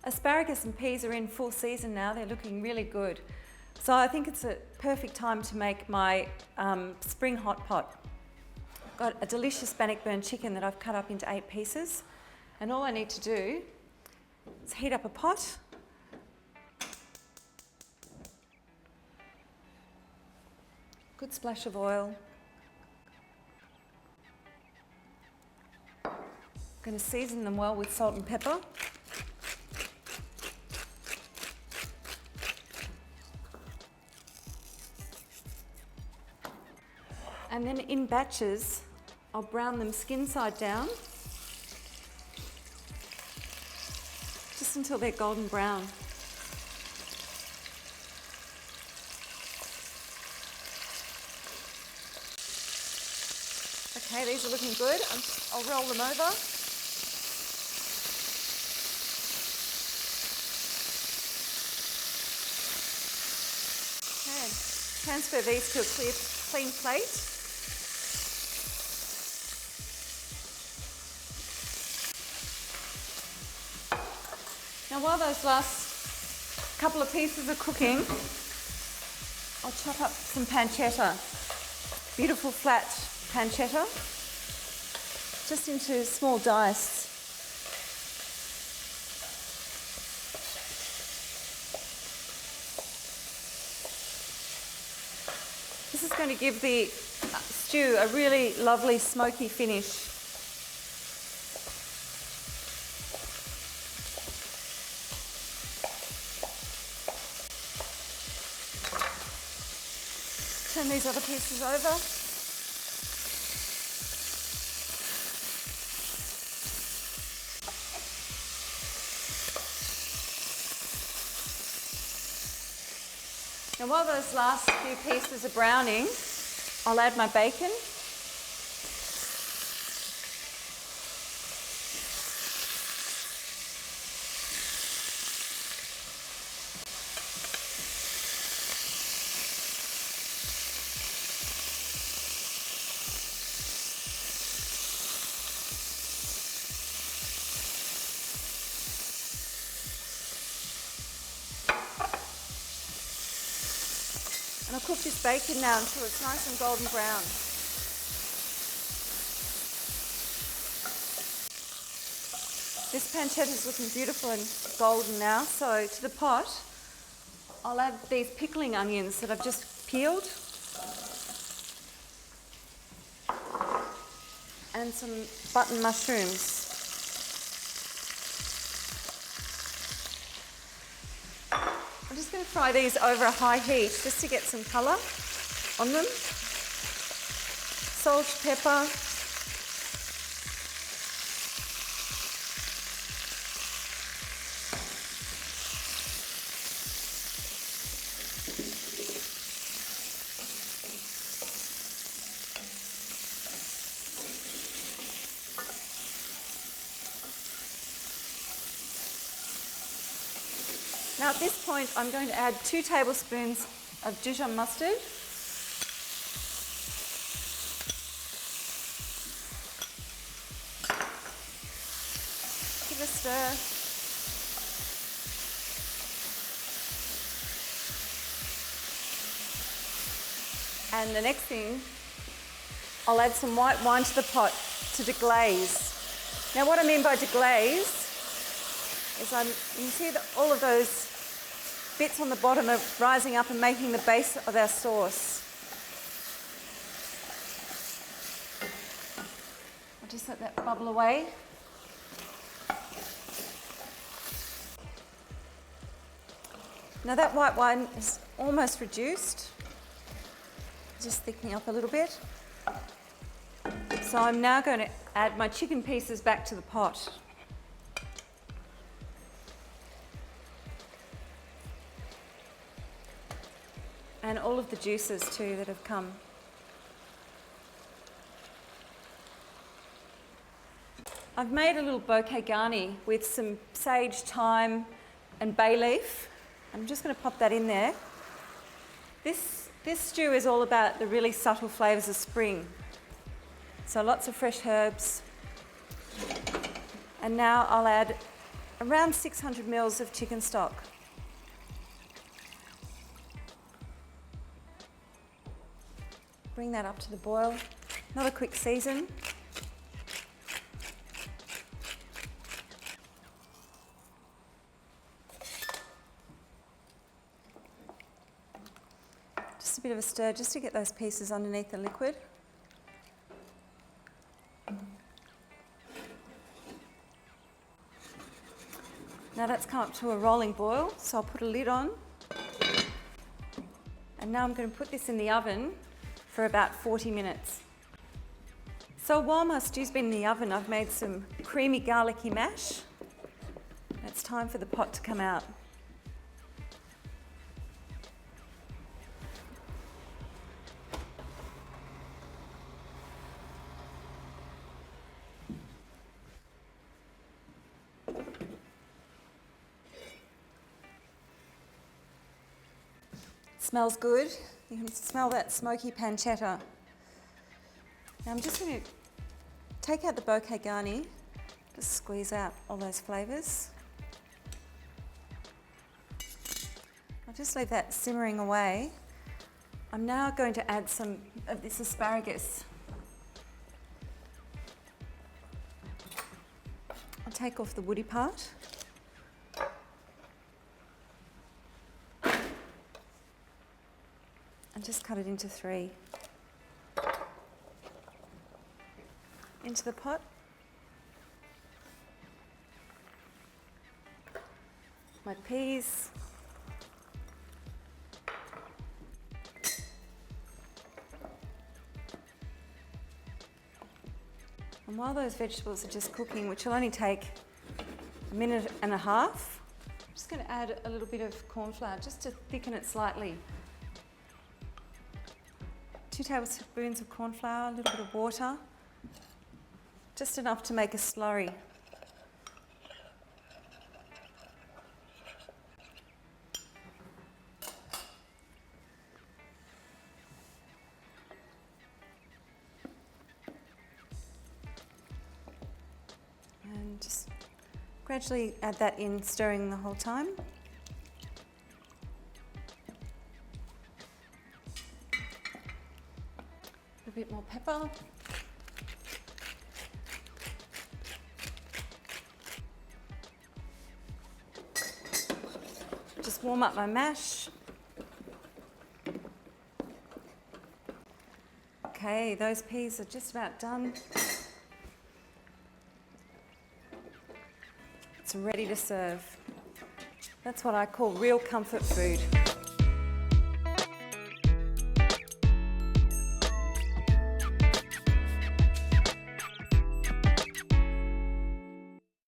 Asparagus and peas are in full season now. They're looking really good. So I think it's a perfect time to make my spring hot pot. Got a delicious bannock-burn chicken that I've cut up into 8 pieces. And all I need to do is heat up a pot. Good splash of oil. I'm going to season them well with salt and pepper. And then in batches, I'll brown them skin side down, just until they're golden brown. Okay, these are looking good. I'll roll them over. Okay, transfer these to a clean plate. Now while those last couple of pieces are cooking, I'll chop up some pancetta, beautiful flat pancetta, just into small dice. This is going to give the stew a really lovely smoky finish. Turn these other pieces over. Now while those last few pieces are browning, I'll add my bacon. And I'll cook this bacon now until it's nice and golden brown. This pancetta is looking beautiful and golden now, so to the pot, I'll add these pickling onions that I've just peeled and some button mushrooms. I'm just going to fry these over a high heat just to get some colour on them. Salt, pepper. Now at this point, I'm going to add 2 tablespoons of Dijon mustard. Give a stir. And the next thing, I'll add some white wine to the pot to deglaze. Now what I mean by deglaze is you can see that all of those bits on the bottom are rising up and making the base of our sauce. I'll just let that bubble away. Now that white wine is almost reduced, just thickening up a little bit. So I'm now going to add my chicken pieces back to the pot. And all of the juices too that have come. I've made a little bouquet garni with some sage, thyme and bay leaf. I'm just going to pop that in there. This stew is all about the really subtle flavours of spring. So lots of fresh herbs. And now I'll add around 600 mils of chicken stock. Bring that up to the boil. Not a quick season. Just a bit of a stir just to get those pieces underneath the liquid. Now that's come up to a rolling boil, so I'll put a lid on. And now I'm going to put this in the oven for about 40 minutes. So while my stew's been in the oven, I've made some creamy garlicky mash. It's time for the pot to come out. Smells good. You can smell that smoky pancetta. Now I'm just going to take out the bouquet garni, just squeeze out all those flavours. I'll just leave that simmering away. I'm now going to add some of this asparagus. I'll take off the woody part. And just cut it into 3. Into the pot. My peas. And while those vegetables are just cooking, which will only take a minute and a half, I'm just going to add a little bit of corn flour just to thicken it slightly. 2 tablespoons of corn flour, a little bit of water, just enough to make a slurry. And just gradually add that in, stirring the whole time. A bit more pepper. Just warm up my mash. Okay, those peas are just about done. It's ready to serve. That's what I call real comfort food.